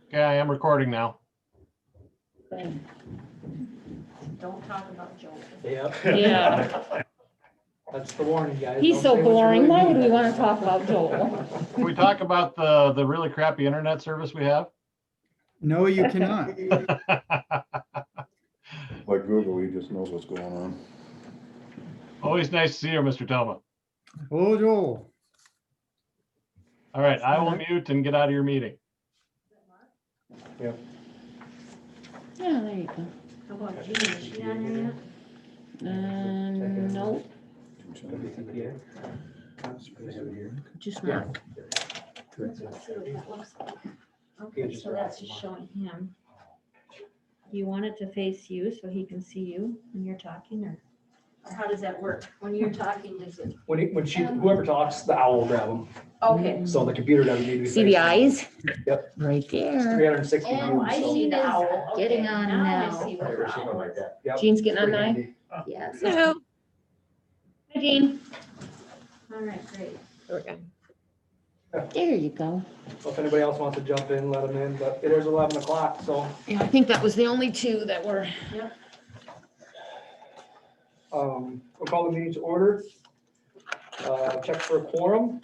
Okay, I am recording now. Don't talk about Joel. Yep. Yeah. That's the warning, guys. He's Don't so say what you boring. really Why mean would we next want to time. talk about Joel? Can we talk about the really crappy internet service we have? No, you cannot. Like Google, he just knows what's going on. Always nice to see you, Mr. Toma. Oh, Joel. All right, I will mute and get out of your meeting. Yeah, there you go. How about Jean? Is she on there yet? Nope, just Yeah. not. Let's see what that looks like. Okay, so that's just showing him. You want it to face you so he can see you when you're talking, or how does that work? When you're talking, is it? Whoever talks, the owl will grab them. Okay. So the computer doesn't need to be. See the eyes? Yep. Right there. 360 Oh, I views. see the owl. Okay, Getting on now. I see what the owl is. Yep. Jean's getting on Pretty nine? handy. Yes. Hello. Hi, Jean. All right, great. There you go. So if anybody else wants to jump in, let them in, but it is 11 o'clock, so Yeah, I think that was the only two that were. we'll call the meeting to order. Check for a quorum.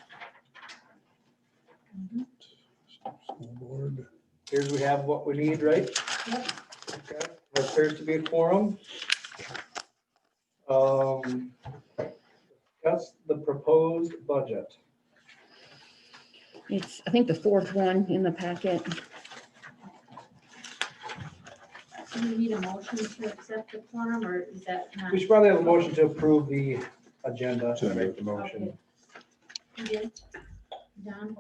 School board. Here's we have what we need, right? Yep. Okay, there appears to be a quorum. That's the proposed budget. It's, I think, the fourth one in the packet. Do you need a motion to accept the quorum, or is that not? We should probably have a motion to approve the agenda. Should I make the motion? You did? Don?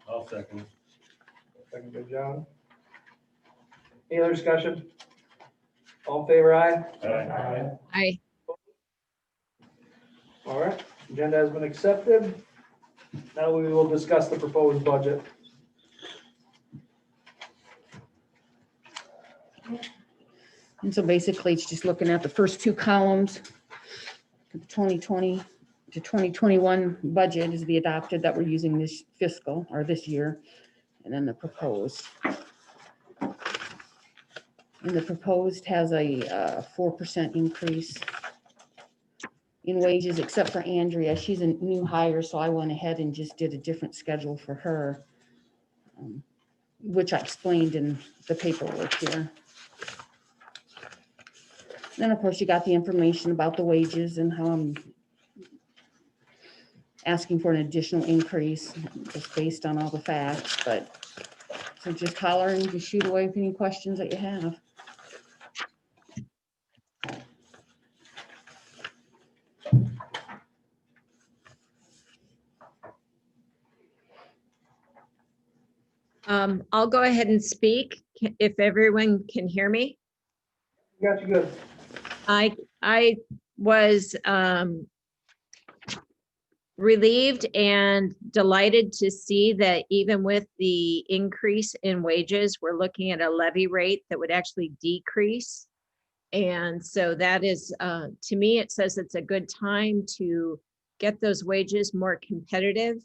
I'll second. Second by John. Any other discussion? All in favor, aye? Hi. All right, agenda has been accepted. Now we will discuss the proposed budget. And so basically, it's just looking at the first two columns. The 2020 to 2021 budget is the adopted that we're using this fiscal or this year, and then the proposed. And the proposed has a 4% increase in wages, except for Andrea. She's a new hire, so I went ahead and just did a different schedule for her, which I explained in the paperwork here. Then, of course, you got the information about the wages and how I'm asking for an additional increase just based on all the facts, but so just holler and just shoot away with any questions that you have. I'll go ahead and speak if everyone can hear me. Got you good. I was relieved and delighted to see that even with the increase in wages, we're looking at a levy rate that would actually decrease. And so that is, to me, it says it's a good time to get those wages more competitive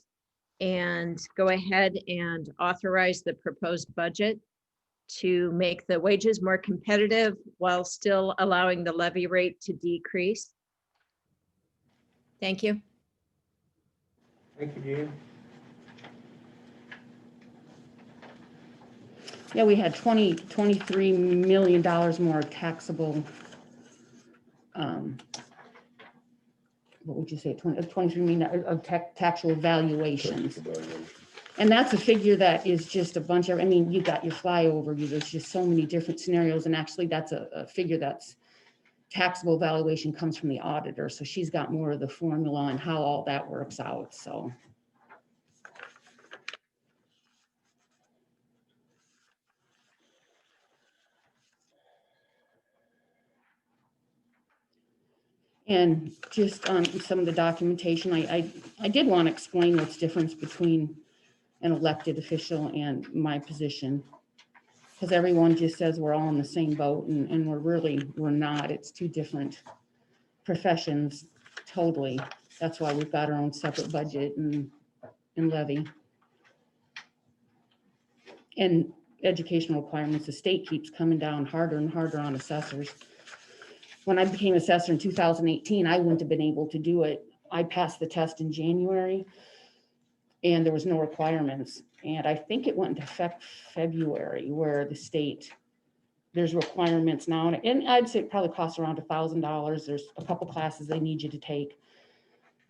and go ahead and authorize the proposed budget to make the wages more competitive while still allowing the levy rate to decrease. Thank you. Thank you, Jean. Yeah, we had $23 million more taxable. What would you say, 23 million of taxable valuations. And that's a figure that is just a bunch of, I mean, you got your flyover, there's just so many different scenarios. And actually that's a figure that's taxable valuation comes from the auditor. So she's got more of the formula on how all that works out, so. And just on some of the documentation, I did want to explain what's difference between an elected official and my position. Because everyone just says we're all in the same boat and we're not. It's two different professions totally. That's why we've got our own separate budget and levy. And educational requirements, the state keeps coming down harder and harder on assessors. When I became assessor in 2018, I wouldn't have been able to do it. I passed the test in January and there was no requirements. And I think it went into effect February, where the state, there's requirements now. And I'd say it probably costs around $1,000. There's a couple classes they need you to take.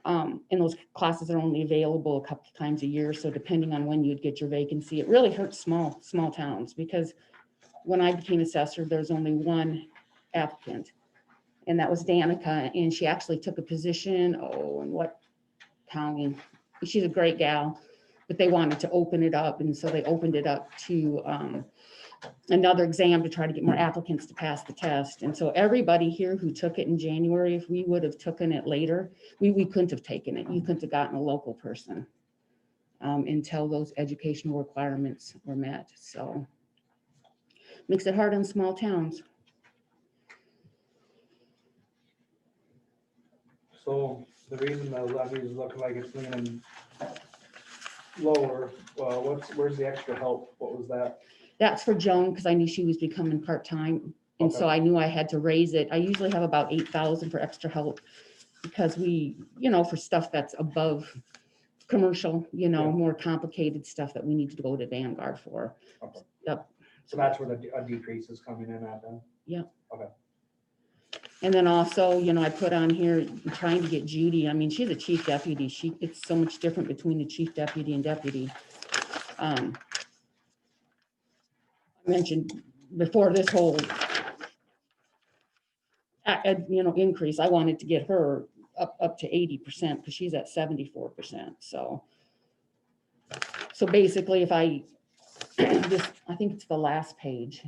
And those classes are only available a couple times a year. So depending on when you'd get your vacancy, it really hurts small towns, because when I became assessor, there's only one applicant. And that was Danica, and she actually took a position, in what county? She's a great gal, but they wanted to open it up, and so they opened it up to another exam to try to get more applicants to pass the test. And so everybody here who took it in January, if we would have taken it later, we couldn't have taken it. You couldn't have gotten a local person until those educational requirements were met. So makes it hard in small towns. So the reason the levy is looking like it's leaning lower, where's the extra help? What was that? That's for Joan, because I knew she was becoming part-time. And so Okay. I knew I had to raise it. I usually have about 8,000 for extra help, because we, for stuff that's above commercial, Yeah. more complicated stuff that we need to go to Vanguard for. Okay. Yep. So that's where a decrease is coming in at then? And then also, I put on here trying to get Judy. I mean, she's a chief deputy. It's so much different between the chief deputy and deputy. I mentioned before this whole increase, I wanted to get her up to 80% because she's at 74%. So basically, if I think it's the last page,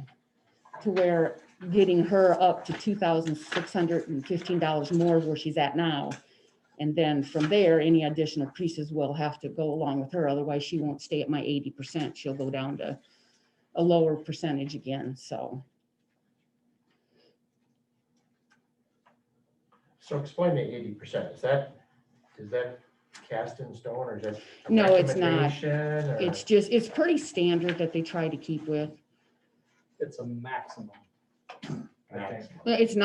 to where getting her up to $2,615 more where she's at now. And then from there, any additional increases will have to go along with her. Otherwise, she won't stay at my 80%. She'll go down to a lower percentage again. So explain the 80%. Is that cast in stone, or is that a No, it's not. recommendation, or- it's pretty standard that they try to keep with. It's a maximum. I think. It's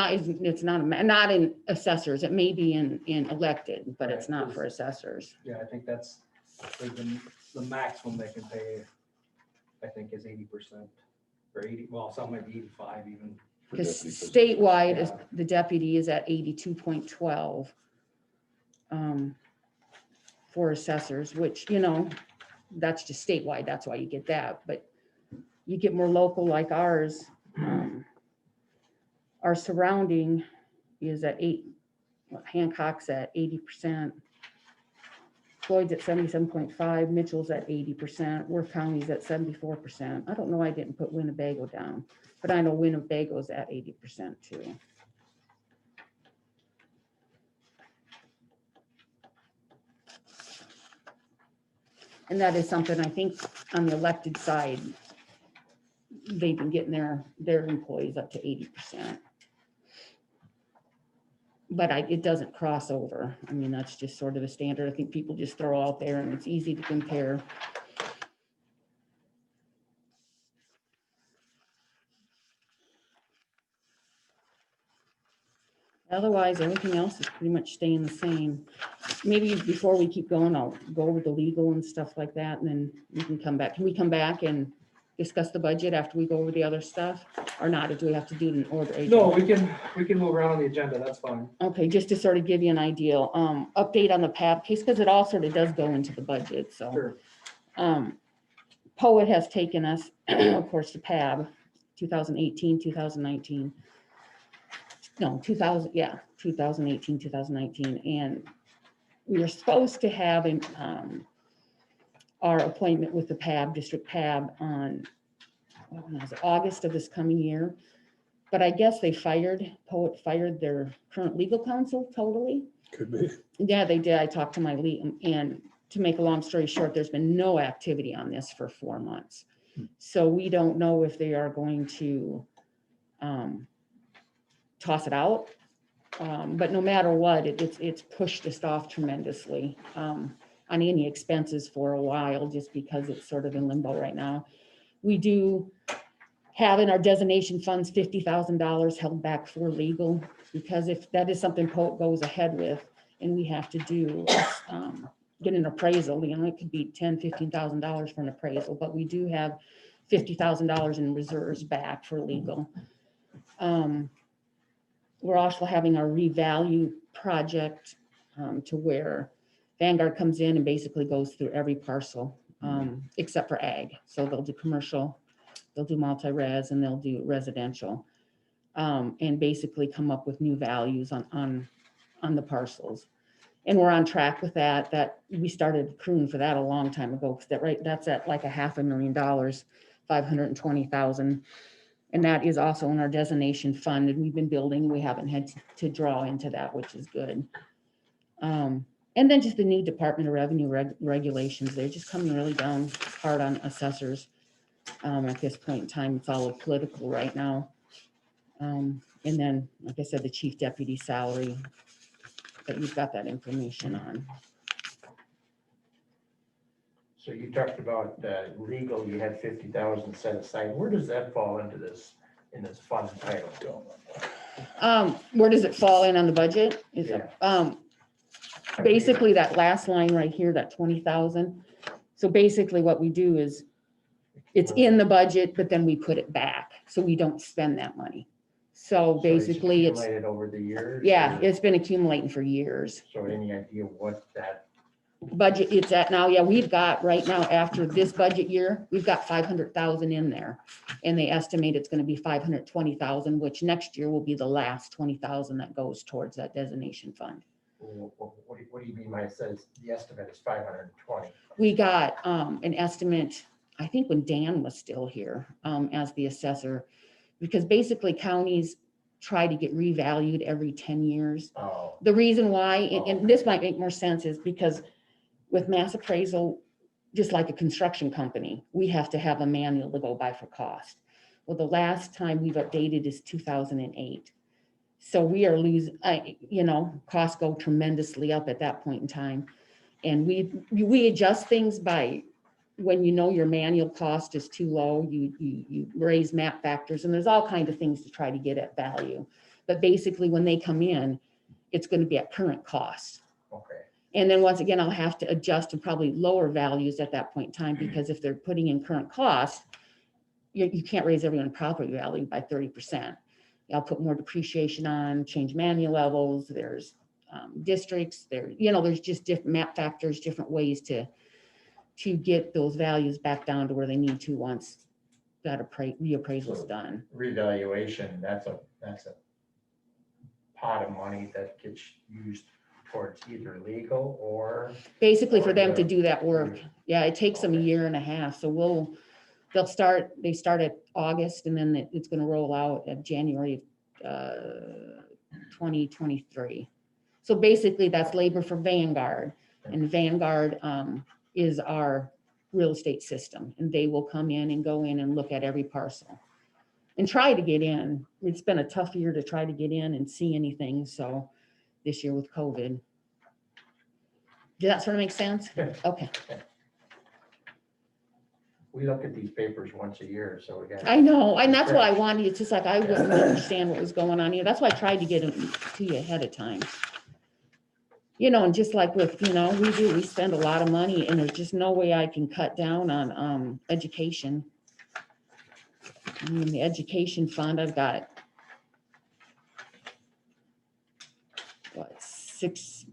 not not in assessors. It may be in elected, but it's not for assessors. Yeah, I think that's like the maximum they can pay, I think, is 80% or 80, well, some might be 85 even. Because statewide, Yeah. the deputy is at 82.12 for assessors, which, that's just statewide. That's why you get that. But you get more local like ours. Our surrounding is at Hancock's at 80%. Floyd's at 77.5, Mitchell's at 80%, Worth County's at 74%. I don't know why I didn't put Winnebago down, but I know Winnebago's at 80% too. And that is something I think on the elected side, they've been getting their employees up to 80%. But it doesn't cross over. I mean, that's just sort of a standard. I think people just throw out there and it's easy to compare. Otherwise, everything else is pretty much staying the same. Maybe before we keep going, I'll go over the legal and stuff like that, and then we can come back. Can we come back and discuss the budget after we go over the other stuff, or not? Or do we have to do it in order? AJ? No, we can move around on the agenda. That's fine. Okay, just to sort of give you an idea, update on the PAB case, because it all sort of does go into the budget, so. Sure. Poet has taken us, of course, to PAB, 2018, 2019. No, 2018, 2019, and we were supposed to have our appointment with the PAB, District PAB, on August of this coming year. But I guess Poet fired their current legal counsel totally. Could be. Yeah, they did. I talked to my lead, and to make a long story short, there's been no activity on this for 4 months. So we don't know if they are going to toss it out. But no matter what, it's pushed us off tremendously on any expenses for a while, just because it's sort of in limbo right now. We do have in our designation funds $50,000 held back for legal, because if that is something Poet goes ahead with and we have to do, get an appraisal, you know, it could be $10,000-$15,000 for an appraisal, but we do have $50,000 in reserves back for legal. We're also having our revalue project to where Vanguard comes in and basically goes through every parcel except for ag. So they'll do commercial, they'll do multi-res, and they'll do residential, and basically come up with new values on the parcels. And we're on track with that. That we started accruing for that a long time ago, because that's at like $500,000, 520,000. And that is also in our designation fund, and we've been building. We haven't had to draw into that, which is good. And then just the new Department of Revenue regulations, they're just coming really down hard on assessors. At this point in time, it's all political right now. And then, like I said, the chief deputy salary, that you've got that information on. So you talked about legal, you had 50,000 set aside. Where does that fall into this, in this fund title? Where does it fall in on the budget? Is it, basically that last line right here, that 20,000. So basically what we do is it's in the budget, but then we put it back, so we don't spend that money. So basically it's, accumulated over the years? yeah, or- it's been accumulating for years. So any idea what that, Budget it's at now, yeah, we've got right now, after this budget year, we've got 500,000 in there. And they estimate it's gonna be 520,000, which next year will be the last 20,000 that goes towards that designation fund. what do you mean by it says the estimate is 520? We got an estimate, I think when Dan was still here as the assessor, because basically counties try to get revalued every 10 years. Oh, The reason why, and this might make more sense, is because with mass appraisal, just like a construction company, we have to have a manual to go by for cost. Well, the last time we've updated is 2008. So we are losing, you know, costs go tremendously up at that point in time. And we adjust things by, when you know your manual cost is too low, you raise map factors, and there's all kinds of things to try to get at value. But basically when they come in, it's going to be at current cost. okay. And then once again, I'll have to adjust to probably lower values at that point in time, because if they're putting in current cost, you can't raise everyone's property value by 30%. I'll put more depreciation on, change manual levels. There's districts, there's just different map factors, different ways to get those values back down to where they need to once that reappraisal is done. Revaluation, that's a pot of money that gets used towards either legal or, Basically for Or them to the- do that work. Yeah, it takes them a Okay. year and a half. So they start at August, and then it's going to roll out at January 2023. So basically that's labor for Vanguard, and Vanguard is our real estate system, and they will come in and go in and look at every parcel and try to get in. It's been a tough year to try to get in and see anything. So this year with COVID. Did that sort of make sense? Yeah. Okay. we look at these papers once a year, so we got. I know, and that's what I wanted. It's just like, I wouldn't understand what was going on here. That's why I tried to get them to you ahead of time. And just like with, we spend a lot of money, and there's just no way I can cut down on education. The education fund, I've got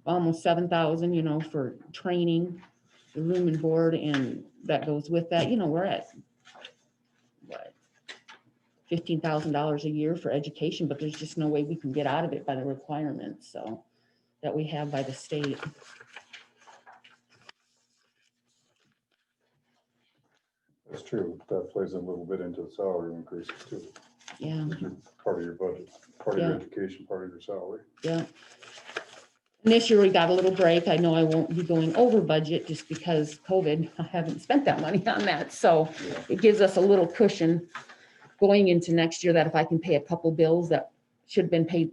almost 7,000, for training, the room and board, and that goes with that. We're at what, $15,000 a year for education, but there's just no way we can get out of it by the requirements, so that we have by the state. That's true. That plays a little bit into the salary increases too. Yeah, Which is part of your budget, part of your Yeah. education, part of your salary. yeah. And this year we got a little break. I know I won't be going over budget just because COVID. I haven't spent that money on that, so it gives us a little cushion going into next year, that if I can pay a couple bills that should have been paid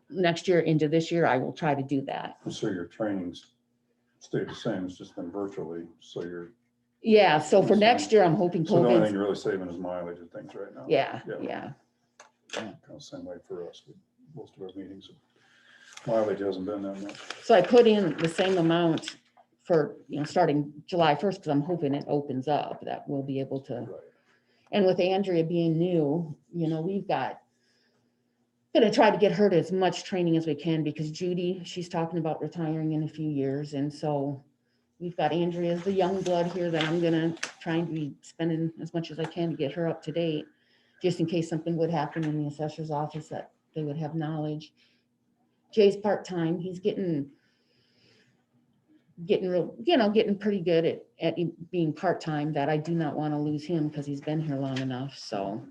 next year into this year, I will try to do that. So your trainings stay the same, it's just been virtually, so your Yeah, so for So- next year, I'm hoping So the only thing COVID's, you're really saving is mileage and things right now. yeah, Yeah. yeah. Kind of same way for us, with most of our meetings. Mileage hasn't been that much. So I put in the same amount for, starting July 1st, because I'm hoping it opens up, that we'll be able to. Right. And with Andrea being new, gonna try to get her to as much training as we can, because Judy, she's talking about retiring in a few years. And so we've got Andrea as the young blood here that I'm gonna try and be spending as much as I can to get her up to date, just in case something would happen in the assessor's office that they would have knowledge. Jay's part-time, he's getting real, getting pretty good at being part-time, that I do not want to lose him because he's been here long enough, so.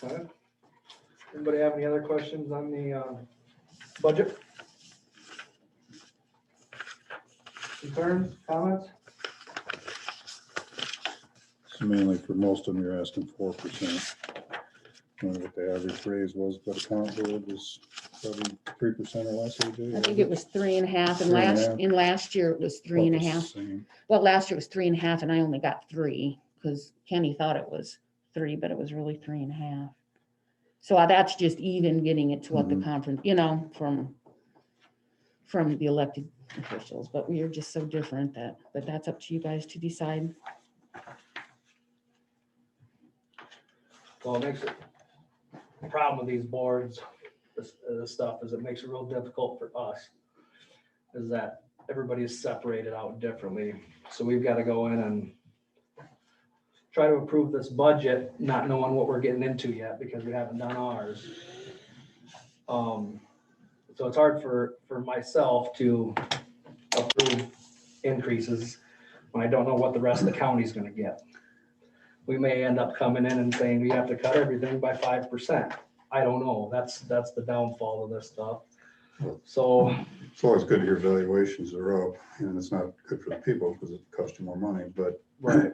Okay. Anybody have any other questions on the budget? Concerns, comments? So mainly for most of them, you're asking 4%. I don't know what the average raise was, but account board was probably 3% or less. AJ, I think it was 3.5, and 3.5. last year it was 3.5. Well, last year it was 3.5, and I only got 3, because Kenny thought it was 3, but it was really 3.5. So that's just even getting it to what the Mhm. conference, from the elected officials, but we are just so different but that's up to you guys to decide. Well, it makes it, the problem with these boards, this stuff, is it makes it real difficult for us. Is that everybody is separated out differently. So we've got to go in and try to approve this budget, not knowing what we're getting into yet, because we haven't done ours. So it's hard for myself to approve increases when I don't know what the rest of the county's gonna get. We may end up coming in and saying we have to cut everything by 5%. I don't know. That's the downfall of this stuff. So It's always good to hear valuations are up, and it's not good for the people because it costs you more money, but, right,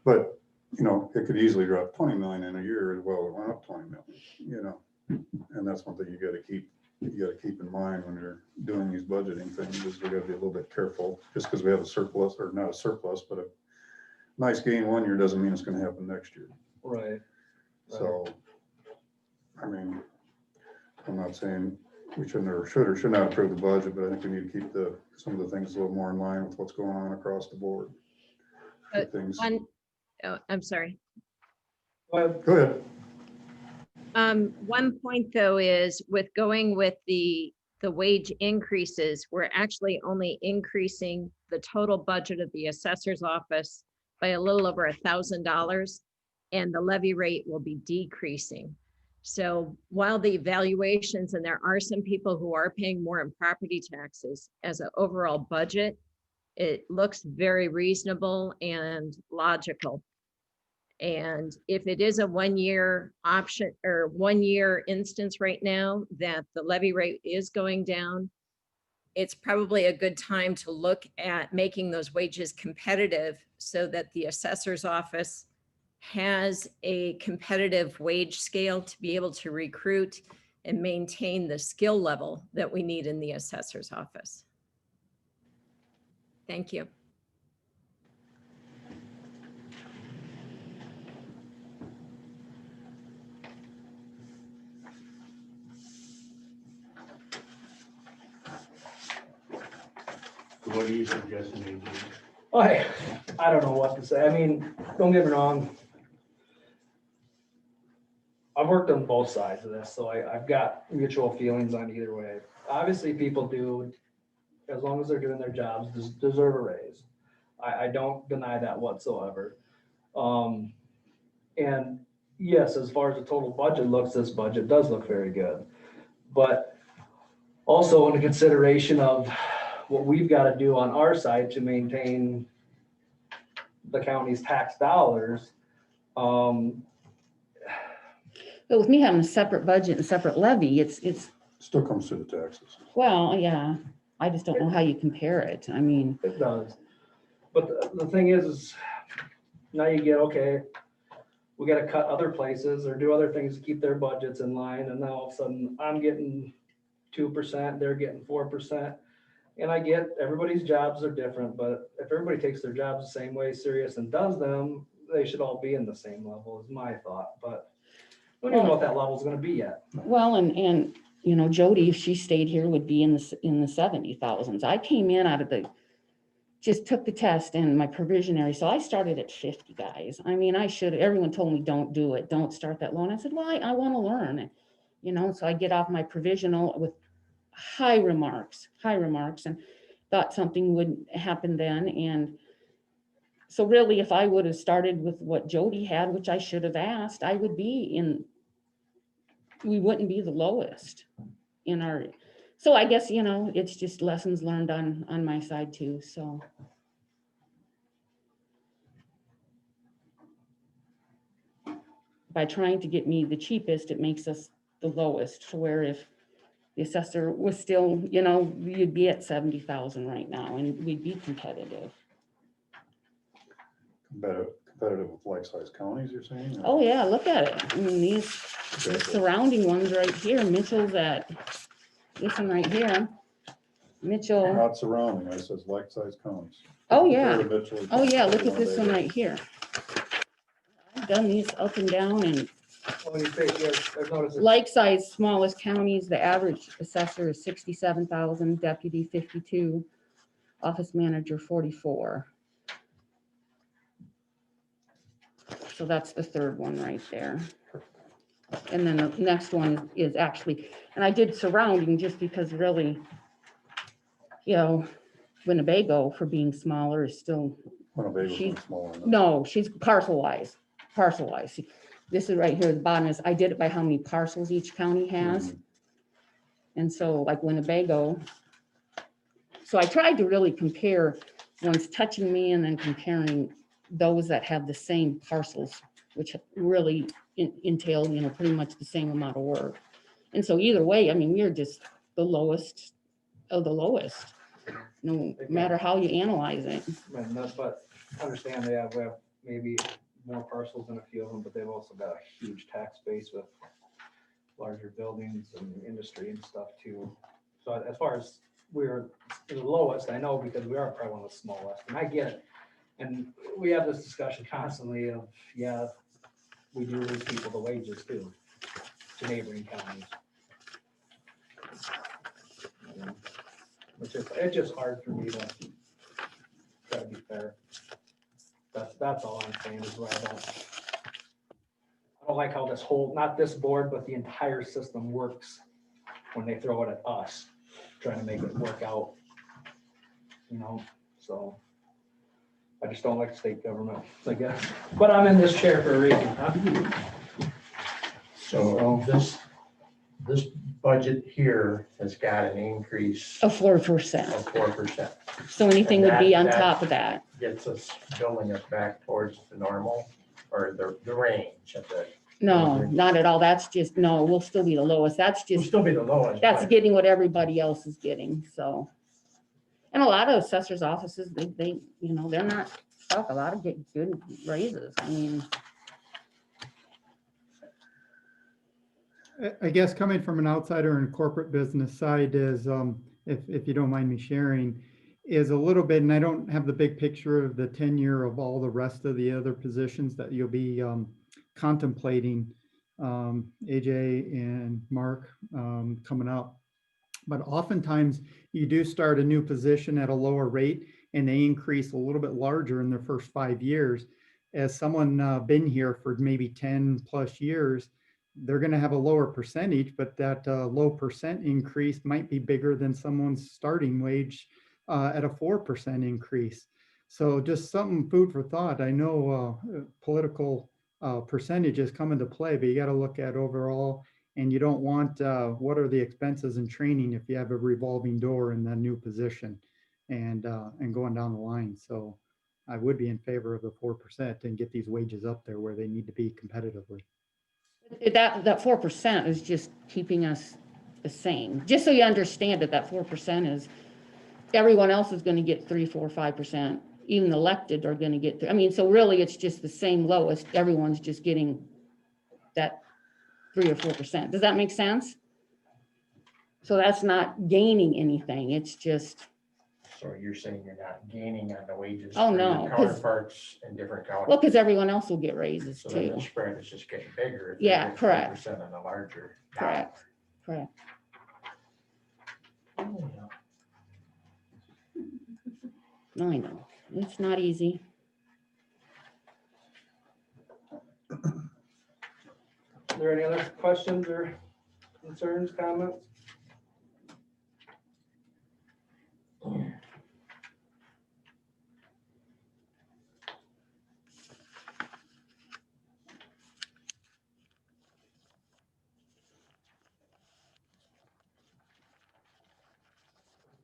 it could easily drop 20 million in a year as well. It went up 20 million, and that's one thing you gotta keep in mind when you're doing these budgeting things, is we gotta be a little bit careful. Just because we have a surplus, or not a surplus, but a nice gain one year doesn't mean it's gonna happen next year. right. So, I mean, I'm not saying we shouldn't or should not approve the budget, but I think we need to keep some of the things a little more in line with what's going on across the board. Things. I'm sorry. But Go ahead. One point though is with going with the wage increases, we're actually only increasing the total budget of the assessor's office by a little over $1,000, and the levy rate will be decreasing. So while the evaluations, and there are some people who are paying more in property taxes, as an overall budget, it looks very reasonable and logical. And if it is a 1-year option or 1-year instance right now that the levy rate is going down, it's probably a good time to look at making those wages competitive so that the assessor's office has a competitive wage scale to be able to recruit and maintain the skill level that we need in the assessor's office. Thank you. What are you suggesting, AJ? I don't know what to say. I mean, don't get me wrong. I've worked on both sides of this, so I've got mutual feelings on either way. Obviously, people do, as long as they're doing their jobs, deserve a raise. I don't deny that whatsoever. And yes, as far as the total budget looks, this budget does look very good. But also in the consideration of what we've got to do on our side to maintain the county's tax dollars. But with me having a separate budget and separate levy, it's, Still comes to the taxes. well, yeah, I just don't know how you compare it. I mean, It does. But the thing is now you get, okay, we got to cut other places or do other things to keep their budgets in line. And now all of a sudden I'm getting 2%, they're getting 4%. And I get everybody's jobs are different, but if everybody takes their jobs the same way, serious, and does them, they should all be in the same level, is my thought, but we don't even know what that level is gonna be yet. Well, and, you know, Jody, if she stayed here, would be in the 70,000s. I came in out of just took the test and my provisionary, so I started at 50, guys. I mean, everyone told me, don't do it, don't start that low. And I said, well, I wanna learn, you know, so I get off my provisional with high remarks, and thought something would happen then. And so really, if I would have started with what Jody had, which I should have asked, we wouldn't be the lowest in our, so I guess, you know, it's just lessons learned on my side too, so. By trying to get me the cheapest, it makes us the lowest, to where if the assessor was still, you know, you'd be at 70,000 right now and we'd be competitive. Competitive with like-sized counties, you're saying? Oh yeah, look at it. I mean, the surrounding ones right here, Mitchell's at, this one right here, Mitchell. Not surrounding, I says like-sized counties. Oh, yeah. Compare to Mitchell, Oh yeah, look at this one Davis. right here. I've done these up and down, and Well, you say, yeah, I've noticed it's like size smallest counties, the average assessor is 67,000, deputy 52, office manager 44. So that's the third one right there. And then the next one is actually, and I did surrounding just because really, you know, Winnebago for being smaller is still, Winnebago's She- not smaller enough. no, she's parcel wise. See, this is right here, the bottom is, I did it by how many parcels each county has. Mhm. And so like Winnebago. So I tried to really compare ones touching me and then comparing those that have the same parcels, which really entail, you know, pretty much the same amount of work. And so either way, I mean, we're just the lowest of the lowest, no matter how you analyze it. But understand we have maybe more parcels than a few of them, but they've also got a huge tax base with larger buildings and industry and stuff too. So as far as we're the lowest, I know because we are probably one of the smallest, and I get it. And we have this discussion constantly of, yeah, we do lose people to wages too, to neighboring counties. It's just hard for me to try to be fair. That's all I'm saying is where I don't like how this whole, not this board, but the entire system works when they throw it at us, trying to make it work out. You know, so I just don't like state government, I guess. But I'm in this chair for a reason, huh? So this budget here has got an increase Of 4%. of 4%. So anything would be on That- top of that. Gets us building us back towards the normal or the range of the, No, not at all. That's just, no, we'll still be the lowest. That's we'll just, still be the lowest. that's but getting what everybody else is getting, so. And a lot of assessors' offices, they, you know, they're not stuck. A lot of get good raises. I mean, I guess coming from an outsider and corporate business side is, if you don't mind me sharing, is a little bit, and I don't have the big picture of the tenure of all the rest of the other positions that you'll be contemplating, AJ and Mark, coming up. But oftentimes you do start a new position at a lower rate and they increase a little bit larger in their first 5 years. As someone been here for maybe 10 plus years, they're going to have a lower percentage, but that low percent increase might be bigger than someone's starting wage at a 4% increase. So just something food for thought. I know political percentages come into play, but you got to look at overall, and you don't want what are the expenses in training if you have a revolving door in the new position and going down the line. So I would be in favor of the 4% and get these wages up there where they need to be competitively. that 4% is just keeping us the same. Just so you understand it, that 4% is, everyone else is gonna get 3, 4, 5%. Even elected are gonna get, I mean, so really it's just the same lowest. Everyone's just getting that 3 or 4%. Does that make sense? So that's not gaining anything. It's just, So you're saying you're not gaining on the wages? Oh, for your no, 'cause- Counterparts in different counties? well, because everyone else will get raises So then too. the spread is just getting bigger. if Yeah, they're getting correct. 5% on a larger. Correct, correct. dollar. Yeah. I know, it's not easy. Are there any other questions or concerns, comments?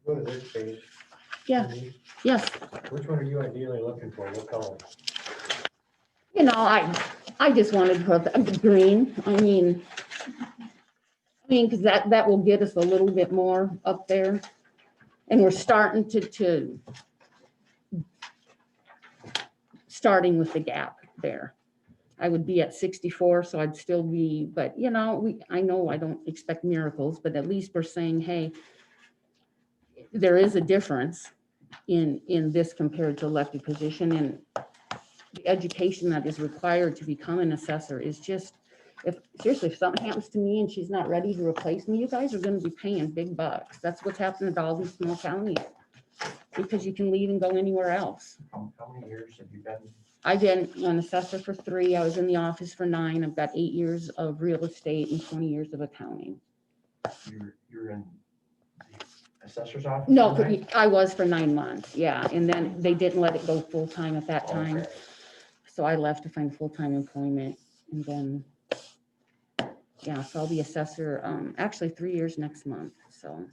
Go to this page. Yeah, yes. Which one are you ideally looking for? What color? You know, I just wanted to put the green, because that will get us a little bit more up there. And we're starting starting with the gap there. I would be at 64, so I'd still be, but you know, I know I don't expect miracles, but at least we're saying, hey, there is a difference in this compared to elected position, and the education that is required to become an assessor is just, seriously, if something happens to me and she's not ready to replace me, you guys are gonna be paying big bucks. That's what's happening to all these small counties, because you can leave and go anywhere else. How many years have you been? I've been an assessor for 3, I was in the office for 9, I've got 8 years of real estate and 20 years of accounting. You're in the assessor's office? No, right? I was for 9 months, yeah, and then they didn't let it go full-time at that time. Okay. So I left to find full-time employment, and then, yeah, so I'll be assessor, actually 3 years next month, so.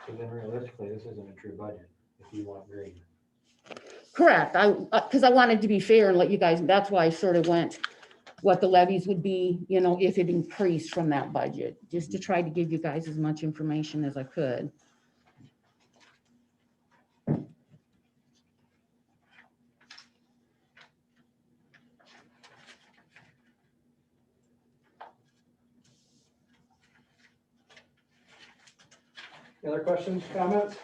So then realistically, this isn't a true budget if you want green. Correct, because I wanted to be fair and let you guys, that's why I sort of went what the levies would be, you know, if it increased from that budget, just to try to give you guys as much information as I could. Any other questions, comments?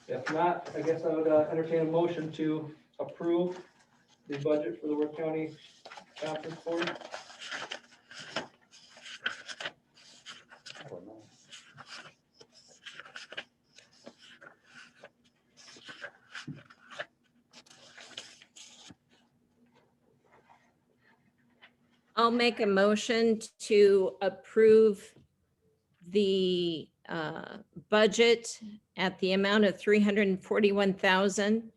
If not, I guess I would entertain a motion to approve the budget for the Worth County Conference Board. I don't know. I'll make a motion to approve the budget at the amount of 341,000,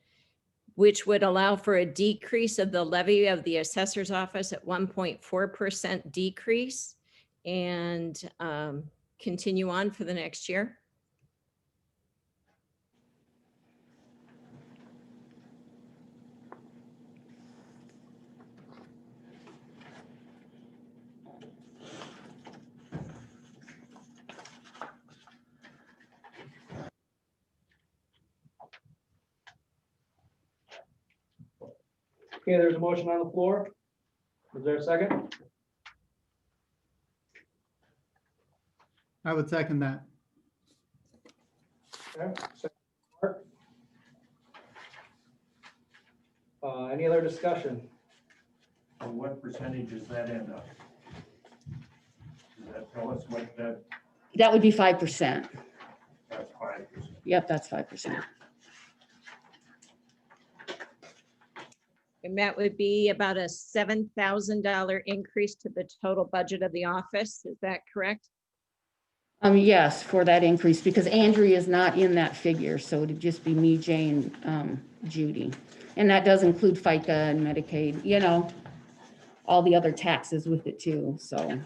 which would allow for a decrease of the levy of the assessor's office at 1.4% decrease, and continue on for the next year. Okay, there's a motion on the floor. Is there a second? I would second that. Okay, second. Mark. Any other discussion? And what percentage is that end up? Does that tell us what That would be 5%. that's 5%? Yep, that's 5%. And that would be about a $7,000 increase to the total budget of the office. Is that correct? Yes, for that increase, because Andrea is not in that figure, so it'd just be me, Jay, and Judy. And that does include FICA and Medicaid, you know, all the other taxes with it too, so.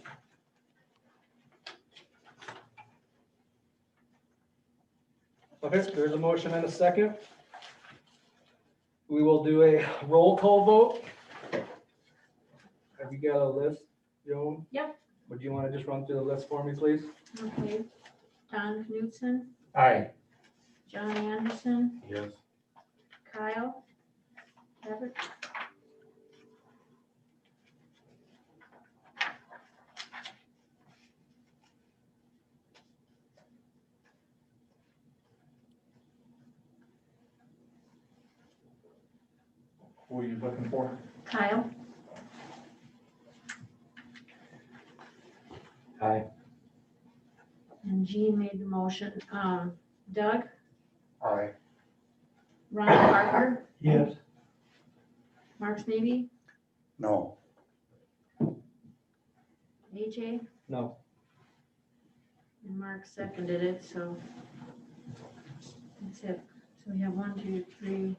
Okay, there's a motion and a second. we will do a roll call vote. Have you got a list, Joan? Yep. Would you want to just run through the list for me, please? Okay. Don Knutson, Aye. John Anderson, Yes. Kyle. Everett. Who are you looking for? Kyle. Aye. And Jean made the motion. Doug, Aye. Ron Parker, Yes. Mark Sneeby, No, AJ, No. and Mark seconded it, so that's it. So we have 1, 2, 3.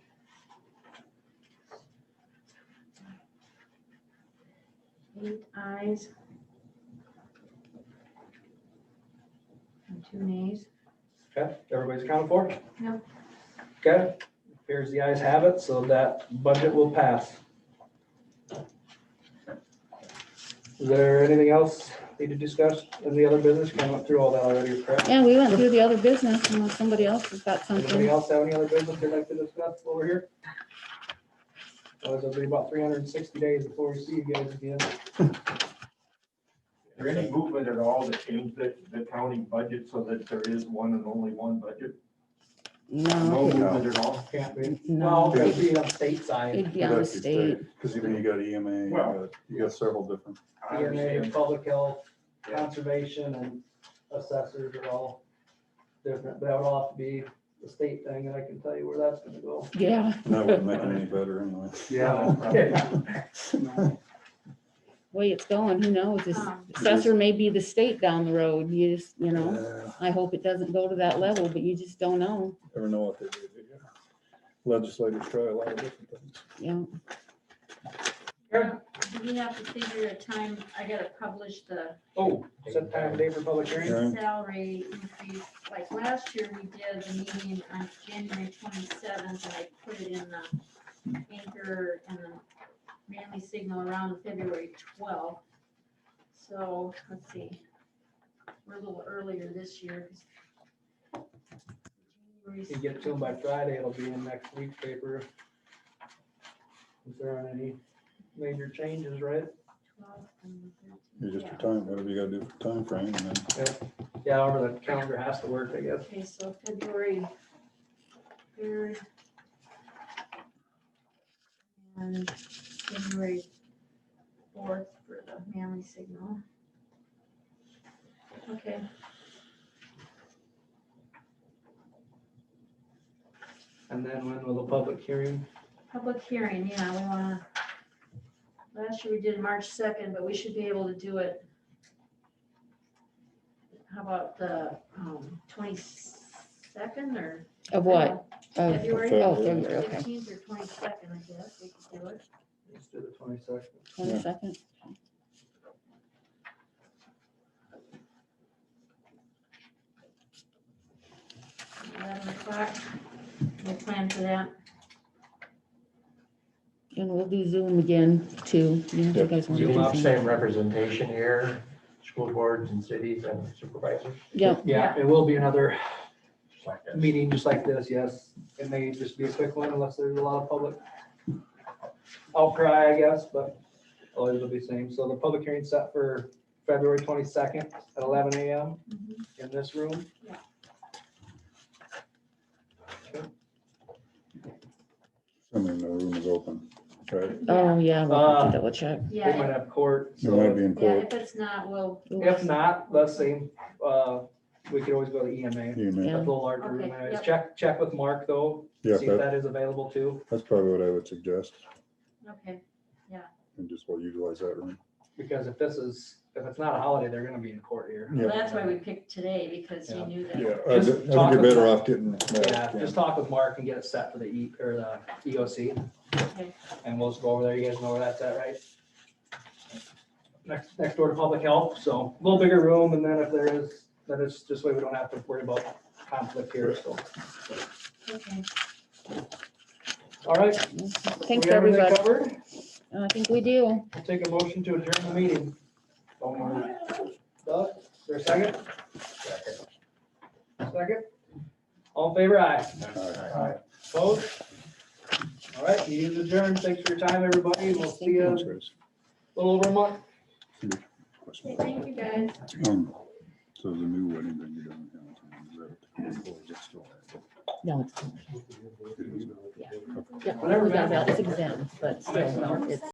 8 ayes. And 2 nays. Okay, everybody's accounted for? Yep. Okay, appears the ayes have it, so that budget will pass. Is there anything else need to discuss? Any other business? Kind of went through all that already, correct? Yeah, we went through the other business unless somebody else has got Anybody something. else have any other business they'd like to discuss over here? Otherwise, it'll be about 360 days before we see you guys again. Is there any movement at all to change the county budget so that there is one and only one budget? No No, movement at all? Can't be. no, No, it'd be on state side. it'd be on the state. because you got EMA, you got several different. I EMA, understand. public health, conservation, and assessors are all different. That would all have to be the state thing, and I can tell you where that's gonna go. Yeah. That wouldn't make it any better anyway. Yeah. Way it's going, who knows? This Um, assessor may be the state down the road. You just, Yeah, I hope it doesn't go to that level, but you just don't know. never know what they do. Legislators try a lot of different things. Yeah. Do we have to figure a time? I gotta publish the Oh, set time and day for public hearing? Hearing. salary increase. Like last year, we did the meeting on January 27th, and I put it in the Anchor and the Manly Signal around February 12th. So, let's see. We're a little earlier this year. 'cause If you get to them by Friday, it'll be in next week's paper. If there aren't any major changes, right? 12th and 13th, You just yeah. your time, whatever you gotta do for time frame, and then Yeah, however the calendar has to work, I guess. Okay, so February 3rd. And January 4th for the Manly Signal. Okay, And then when will the public hearing? public hearing, yeah, we wanna, last year we did March 2nd, but we should be able to do it. How about the 22nd or? Of what? Of, February. oh, February, okay. 15th or 22nd, I guess, we could do it. Let's do the 22nd. 22nd. 11 o'clock. We'll plan for that. And we'll do Zoom again too. You know, if you guys want to You'll do have Zoom. same representation here, school boards and cities and supervisors. Yep, Yeah, it will be another just like this. meeting just like this, yes. It may just be a quick one unless there's a lot of public outcry, I guess, but always it'll be the same. So the public hearing set for February 22nd at 11 a.m. in this room. assuming the room is open, right? oh, yeah, we'll have Uh, to double check. They might Yeah, have court, It might so be in yeah, court. if it's not, we'll, if not, let's see, we could always go to EMA. You may- Yeah. That's a little larger room Okay, anyways. yep. Check with Mark though, Yeah, see if that is available too, that's probably what I would suggest, okay, and just we'll utilize that room. because if it's not a holiday, they're gonna be in court here. well, that's why we picked today, because Yeah. he knew that. Yeah, Just I think talk you're with better Mark. off getting. Yeah, just talk with Mark and get it set for the EOC, Okay. and we'll just go over there, you guys know where that's at, right? Next door to public health, so a little bigger room, and then if there is, then it's just way we don't have to worry about conflict here, so. Okay. All right. Thanks, We have everything everybody. covered? I think we do. I'll take a motion to adjourn the meeting. Don't worry. Doug, is there a second? Second? All in favor, aye. Opposed? All right, meeting is adjourned. Thanks for your time, everybody. We'll see you in a little over a month. Okay, thank you, guys. So the new wedding that you don't have. No, it's, It is. yeah, we got about 6 in, but still, no, it's.